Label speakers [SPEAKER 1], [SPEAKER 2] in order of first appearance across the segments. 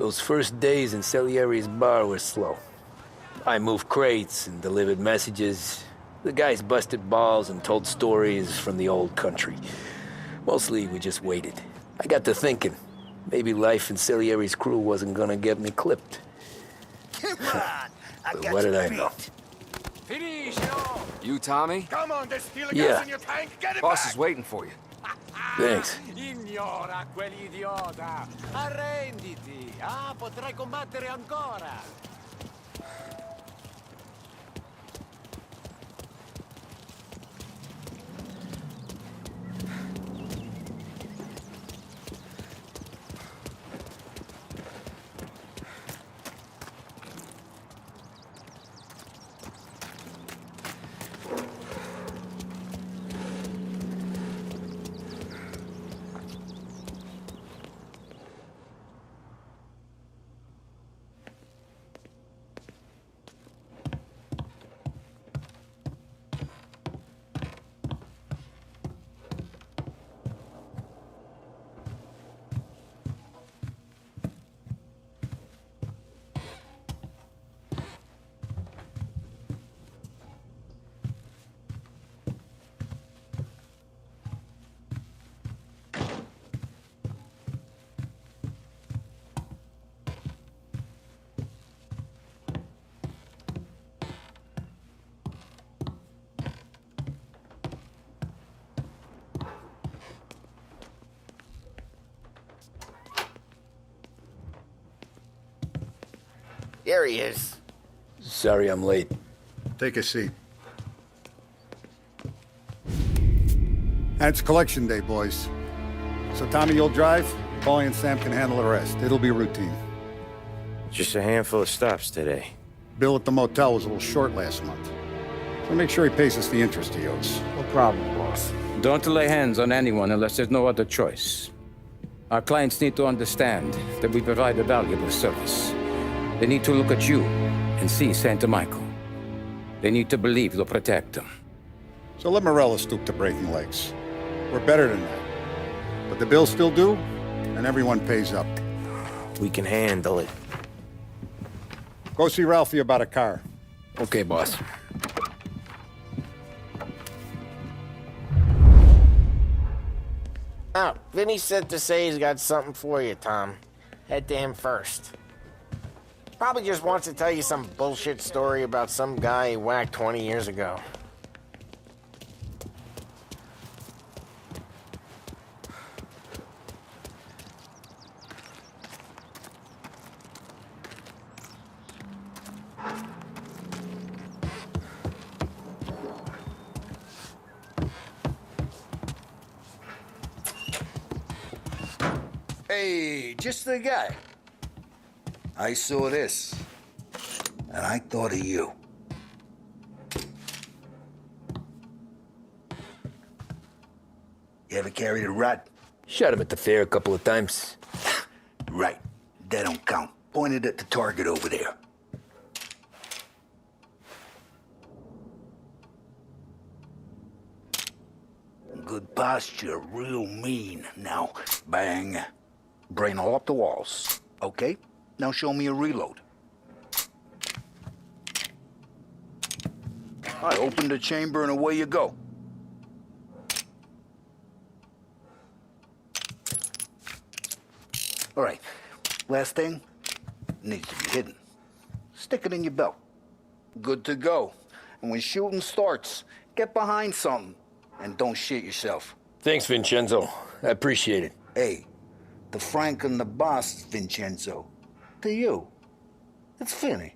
[SPEAKER 1] Those first days in Salieri's bar were slow. I moved crates and delivered messages. The guys busted balls and told stories from the old country. Mostly, we just waited. I got to thinking, maybe life in Salieri's crew wasn't gonna get me clipped.
[SPEAKER 2] Come on! I
[SPEAKER 1] But
[SPEAKER 2] got
[SPEAKER 1] what
[SPEAKER 2] you
[SPEAKER 1] did I
[SPEAKER 2] beat.
[SPEAKER 1] know?
[SPEAKER 3] Finish! You, Tommy?
[SPEAKER 2] Come on, there's still
[SPEAKER 1] Yeah.
[SPEAKER 2] gas in your tank. Get it
[SPEAKER 3] Boss
[SPEAKER 2] back.
[SPEAKER 3] is waiting for you.
[SPEAKER 1] Thanks.
[SPEAKER 4] Ignora quell'idiota! Arrenditi! Ah, potrai combattere ancora!
[SPEAKER 2] There he is.
[SPEAKER 1] Sorry I'm late.
[SPEAKER 5] Take a seat. And it's collection day, boys. So Tommy, you'll drive. Paulie and Sam can handle the rest. It'll be routine.
[SPEAKER 6] Just a handful of stops today.
[SPEAKER 5] Bill at the motel was a little short last month. So make sure he pays us the interest he owes.
[SPEAKER 6] No problem, boss. Don't lay hands on anyone unless there's no other choice. Our clients need to understand that we provide a valuable service. They need to look at you and see Santa Michael. They need to believe you'll protect them.
[SPEAKER 5] So let Morella stoop to breaking legs. We're better than that. But the bill's still due, and everyone pays up.
[SPEAKER 6] We can handle it.
[SPEAKER 5] Go see Ralphie about a car.
[SPEAKER 1] Okay, boss.
[SPEAKER 2] Oh, Vinny said to say he's got something for you, Tom. Head to him first. Probably just wants to tell you some bullshit story about some guy he whacked 20 years ago.
[SPEAKER 7] Hey, just the guy. I saw this, and I thought of you. You ever carried a rat?
[SPEAKER 1] Shot him at the fair a couple of times.
[SPEAKER 7] Right. That don't count. Pointed at the target over there. Good posture, real mean. Now, bang. Brain all up the walls. Okay? Now show me a reload. I open the chamber and away you go. All right. Last thing, needs to be hidden. Stick it in your belt. Good to go. And when shooting starts, get behind something and don't shit yourself.
[SPEAKER 1] Thanks, Vincenzo. I appreciate it.
[SPEAKER 7] Hey, the Frank and the boss, Vincenzo. To you, it's Finny.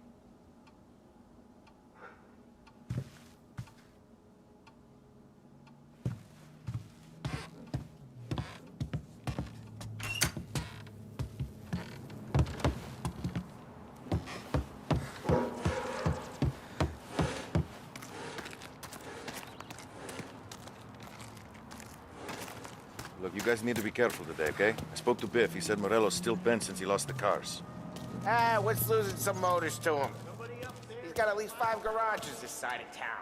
[SPEAKER 8] Look, you guys need to be careful today, okay? I spoke to Biff. He said Morello's still bent since he lost the cars.
[SPEAKER 2] Ah, what's losing some motors to him? He's got at least 5 garages this side of town.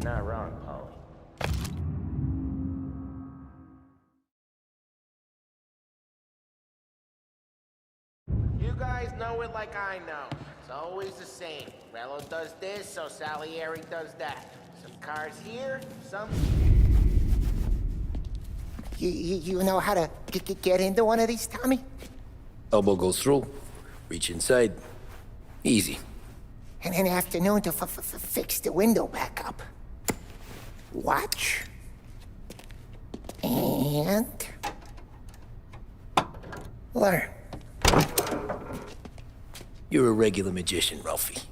[SPEAKER 2] not wrong, Paulie. You guys know it like I know. It's always the same. Rello does this, so Salieri does that. Some cars here, some...
[SPEAKER 9] You know how to get into one of these, Tommy?
[SPEAKER 1] Elbow goes through. Reach inside. Easy.
[SPEAKER 9] And an afternoon to fix the window back up. Watch. And... learn.
[SPEAKER 1] You're a regular magician, Ralphie.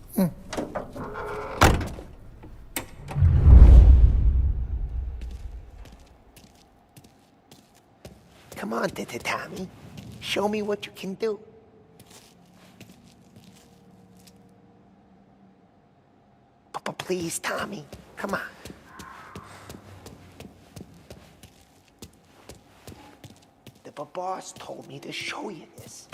[SPEAKER 9] Come on, Tommy. Show me what you can do. Please, Tommy. Come on. The boss told me to show you this.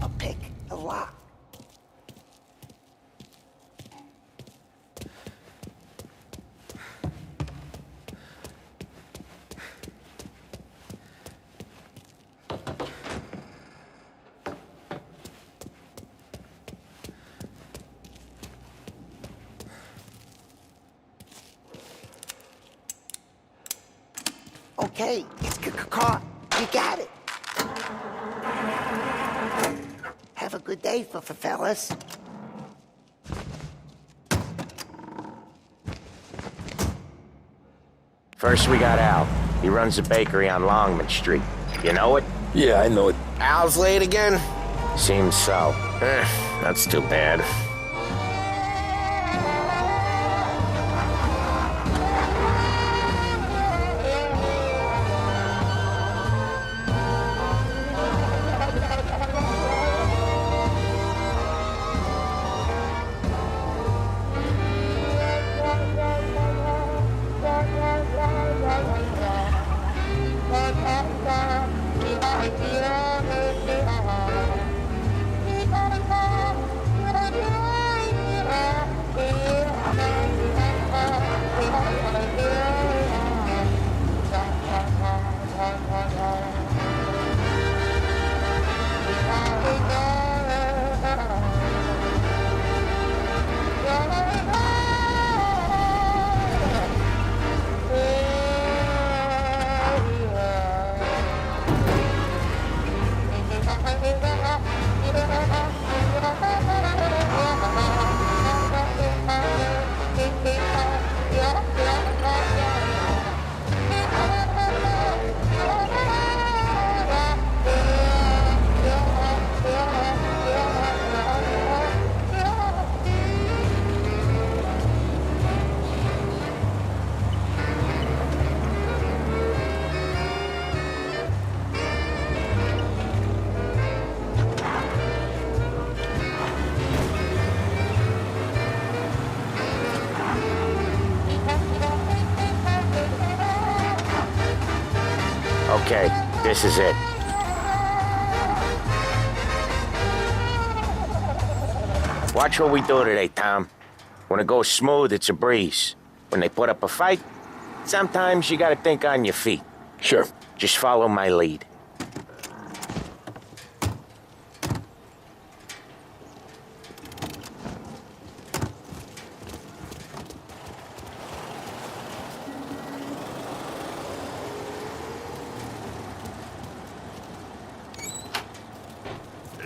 [SPEAKER 9] A pick, a lock. Okay, it's caught. You got it. Have a good day, fellas.
[SPEAKER 2] First we got Al. He runs a bakery on Longman Street. You know it?
[SPEAKER 1] Yeah, I know it.
[SPEAKER 2] Al's late again? Seems so. That's too bad. Okay, this is it. Watch what we do today, Tom. When it goes smooth, it's a breeze. When they put up a fight, sometimes you gotta think on your feet.
[SPEAKER 1] Sure.
[SPEAKER 2] Just follow my lead.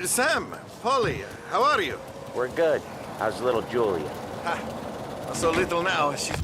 [SPEAKER 8] Sam, Polly, how are you?
[SPEAKER 2] We're good. How's little Julia?
[SPEAKER 8] Not so little now. She's...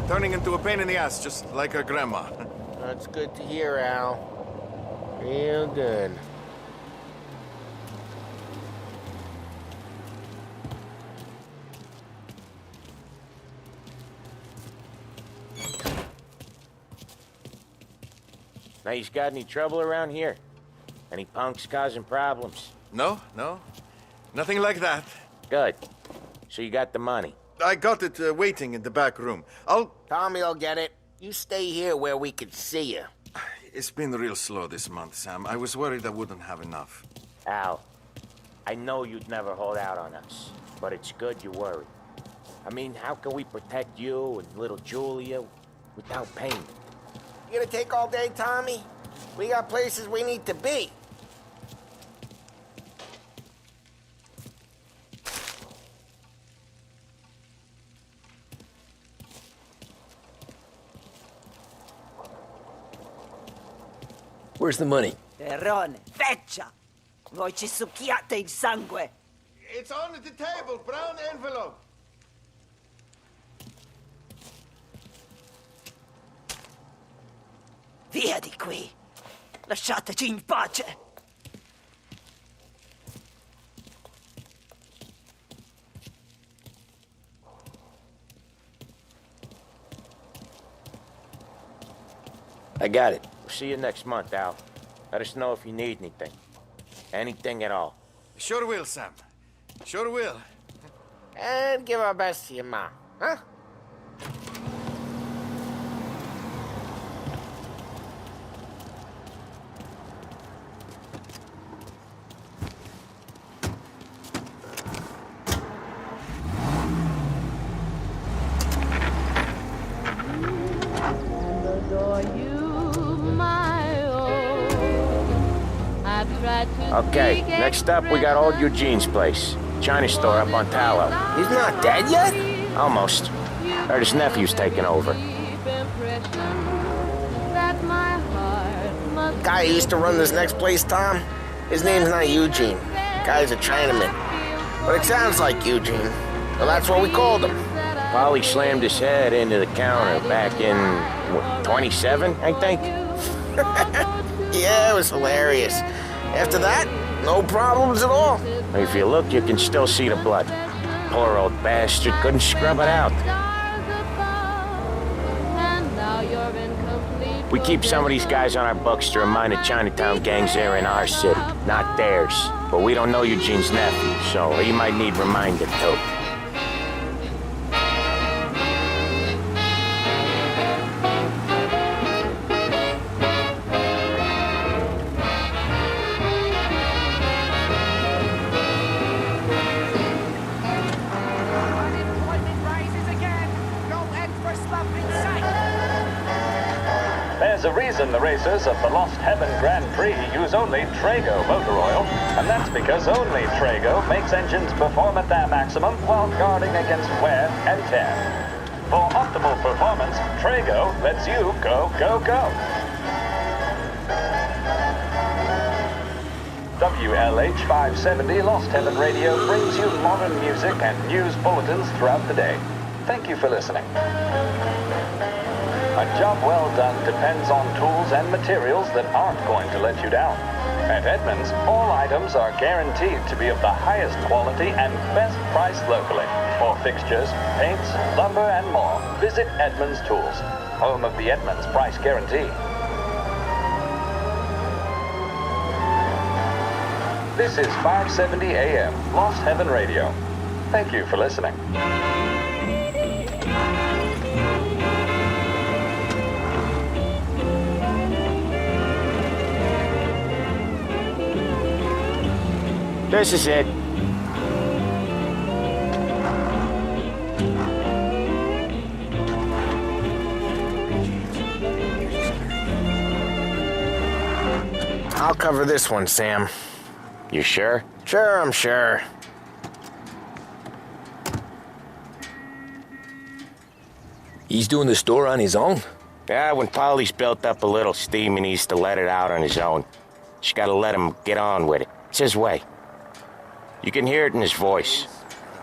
[SPEAKER 8] turning into a pain in the ass, just like her grandma.
[SPEAKER 2] That's good to hear, Al. Real good. Now, you got any trouble around here? Any punks causing problems?
[SPEAKER 8] No, nothing like that.
[SPEAKER 2] Good. So you got the money.
[SPEAKER 8] I got it waiting in the back room.
[SPEAKER 2] Tommy'll get it. You stay here where we can see you.
[SPEAKER 8] It's been real slow this month, Sam. I was worried I wouldn't have enough.
[SPEAKER 2] Al, I know you'd never hold out on us, but it's good you worry. I mean, how can we protect you and little Julia without pain? You gonna take all day, Tommy? We got places we need to be.
[SPEAKER 1] Where's the money?
[SPEAKER 10] Terrone, feccia! Voi ci succhiate il sangue!
[SPEAKER 8] It's on the table, brown envelope.
[SPEAKER 10] Via di qui! Lasciateci in pace!
[SPEAKER 1] I got it.
[SPEAKER 2] We'll see you next month, Al. Let us know if you need anything. Anything at all.
[SPEAKER 8] Sure will, Sam. Sure will.
[SPEAKER 2] And give our best to your mom, huh? Okay, next up we got old Eugene's place. China store up on Tallow. He's not dead yet? Almost. Heard his nephew's taking over. Guy who used to run this next place, Tom? His name's not Eugene. Guy's a Chinaman. But it sounds like Eugene. Well, that's what we called him. Polly slammed his head into the counter back in, what, 27, I think? Yeah, it was hilarious. After that, no problems at all. If you look, you can still see the blood. Poor old bastard couldn't scrub it out. We keep some of these guys on our books to remind the Chinatown gangs they're in our city, not theirs. But we don't know Eugene's nephew, so he might need reminded too.
[SPEAKER 11] There's a reason the racers of the Lost Heaven Grand Prix use only Trago motor oil, and that's because only Trago makes engines perform at their maximum while guarding against wear and tear. For optimal performance, Trago lets you go, go, go. WLH 570 Lost Heaven Radio brings you modern music and news bulletins throughout the day. Thank you for listening. A job well done depends on tools and materials that aren't going to let you down. At Edmunds, all items are guaranteed to be of the highest quality and best price locally. For fixtures, paints, lumber, and more, visit Edmunds Tools, home of the Edmunds Price Guarantee. This is 570 AM, Lost Heaven Radio. Thank you for listening.
[SPEAKER 2] This is it. I'll cover this one, Sam. You sure? Sure, I'm sure.
[SPEAKER 1] He's doing the store on his own?
[SPEAKER 2] Yeah, when Polly's built up a little steam, he needs to let it out on his own. Just gotta let him get on with it. It's his way. You can hear it in his voice.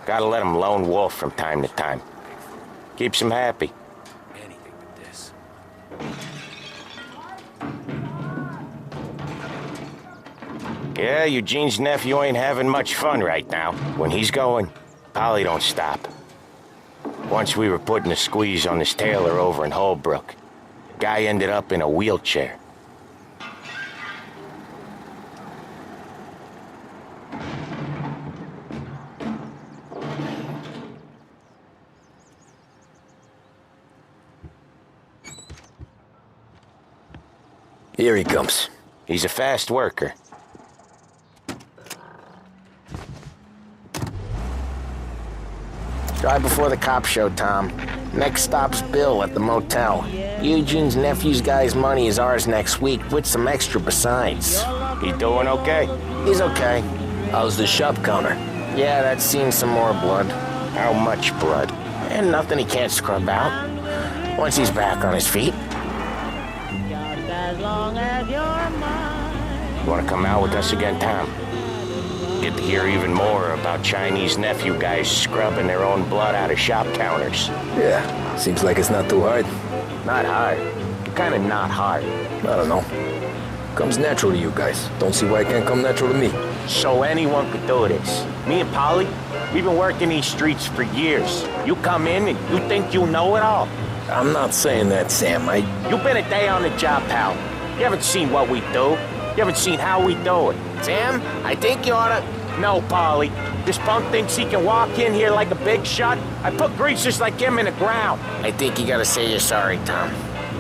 [SPEAKER 2] Gotta let him lone wolf from time to time. Keeps him happy. Yeah, Eugene's nephew ain't having much fun right now. When he's going, Polly don't stop. Once we were putting a squeeze on this tailor over in Holbrook. Guy ended up in a wheelchair.
[SPEAKER 1] Here he comes.
[SPEAKER 2] He's a fast worker. Drive before the cop show, Tom. Next stop's Bill at the motel. Eugene's nephew's guy's money is ours next week, with some extra besides. He doing okay? He's okay.
[SPEAKER 1] How's the shop counter?
[SPEAKER 2] Yeah, that's seen some more blood. How much blood? And nothing he can't scrub out. Once he's back on his feet. You want to come out with us again, Tom? Get to hear even more about Chinese nephew guys scrubbing their own blood out of shop counters.
[SPEAKER 1] Yeah, seems like it's not too hard.
[SPEAKER 2] Not hard. Kind of not hard.
[SPEAKER 1] I don't know. Comes natural to you guys. Don't see why it can't come natural to me.
[SPEAKER 2] So anyone could do this. Me and Polly, we've been working these streets for years. You come in and you think you know it all.
[SPEAKER 1] I'm not saying that, Sam.
[SPEAKER 2] You've been a day on the job, pal. You haven't seen what we do. You haven't seen how we do it. Sam, I think you oughta... No, Polly. This punk thinks he can walk in here like a big shot. I put greasers like him in the ground. I think you gotta say you're sorry, Tom.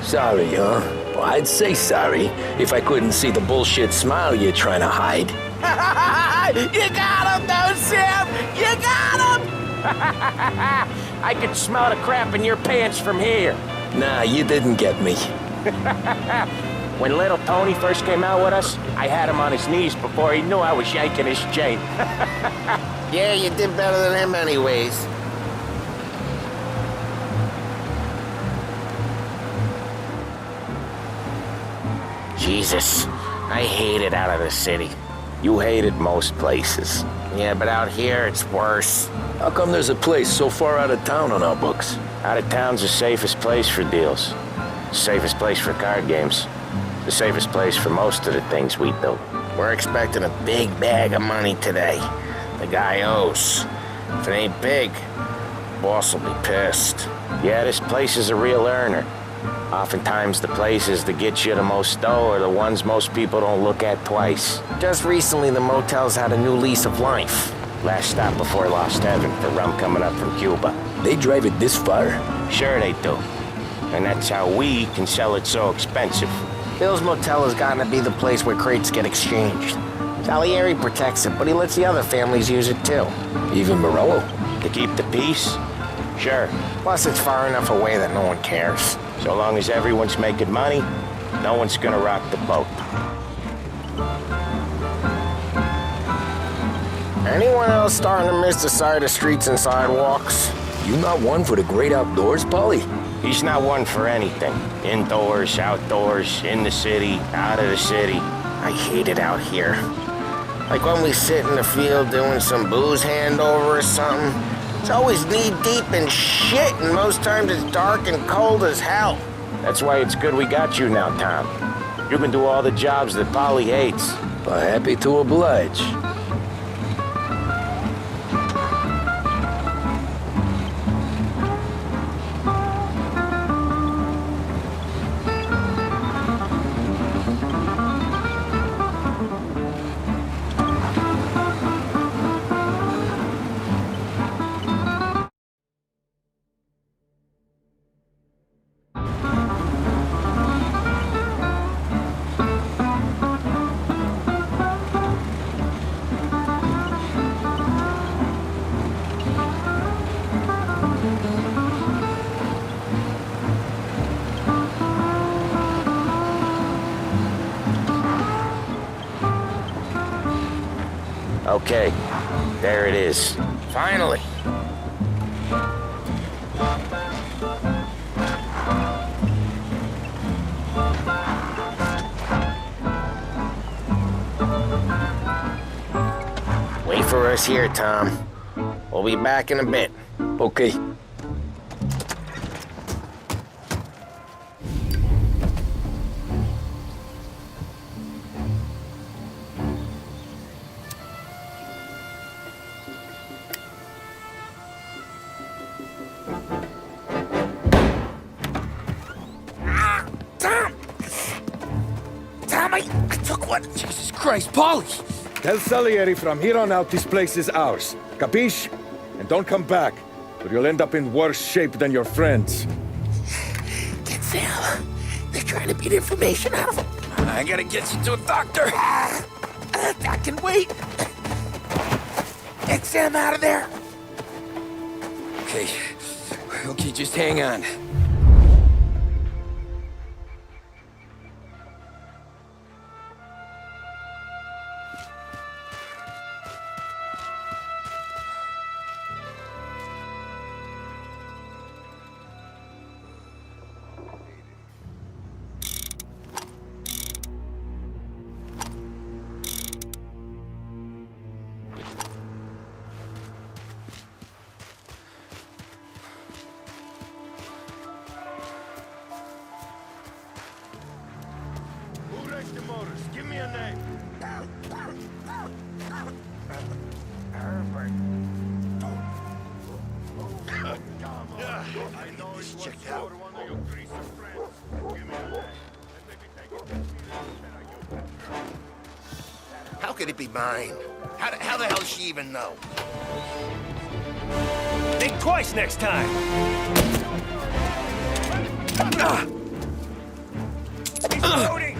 [SPEAKER 1] Sorry, huh? Well, I'd say sorry if I couldn't see the bullshit smile you're trying to hide.
[SPEAKER 2] You got him, though, Sam! You got him! I could smell the crap in your pants from here.
[SPEAKER 1] Nah, you didn't get me.
[SPEAKER 2] When little Tony first came out with us, I had him on his knees before he knew I was yanking his chain. Yeah, you did better than him anyways. Jesus, I hate it out of the city. You hate it most places. Yeah, but out here, it's worse.
[SPEAKER 1] How come there's a place so far out of town on our books?
[SPEAKER 2] Out of town's the safest place for deals. Safest place for card games. The safest place for most of the things we do. We're expecting a big bag of money today. The guy owes. If it ain't big, boss will be pissed. Yeah, this place is a real earner. Oftentimes the places that get you the most dough are the ones most people don't look at twice. Just recently the motel's had a new lease of life. Last stop before Lost Heaven for rum coming up from Cuba.
[SPEAKER 1] They drive it this far?
[SPEAKER 2] Sure they do. And that's how we can sell it so expensive. Bill's Motel has gotten to be the place where crates get exchanged. Salieri protects it, but he lets the other families use it too.
[SPEAKER 1] Even Morello?
[SPEAKER 2] To keep the peace? Sure. Plus it's far enough away that no one cares. So long as everyone's making money, no one's gonna rock the boat. Anyone else starting to miss the side of streets and sidewalks?
[SPEAKER 1] You not one for the great outdoors, Polly?
[SPEAKER 2] He's not one for anything. Indoors, outdoors, in the city, out of the city. I hate it out here. Like when we sit in the field doing some booze handover or something. It's always knee-deep in shit, and most times it's dark and cold as hell. That's why it's good we got you now, Tom. You can do all the jobs that Polly hates.
[SPEAKER 1] Happy to oblige.
[SPEAKER 2] Okay, there it is. Finally. Wait for us here, Tom. We'll be back in a bit.
[SPEAKER 1] Okay. Took what? Jesus Christ, Paulie!
[SPEAKER 12] Tell Salieri from here on out this place is ours. Capiche? And don't come back, or you'll end up in worse shape than your friends.
[SPEAKER 1] Get Sam. They're trying to beat information out of him. I gotta get you to a doctor. I can wait. Get Sam out of there. Okay, just hang on.
[SPEAKER 8] Give me a name.
[SPEAKER 9] Check out. How could it be mine? How the hell does she even know?
[SPEAKER 4] Think twice next time. Exploding!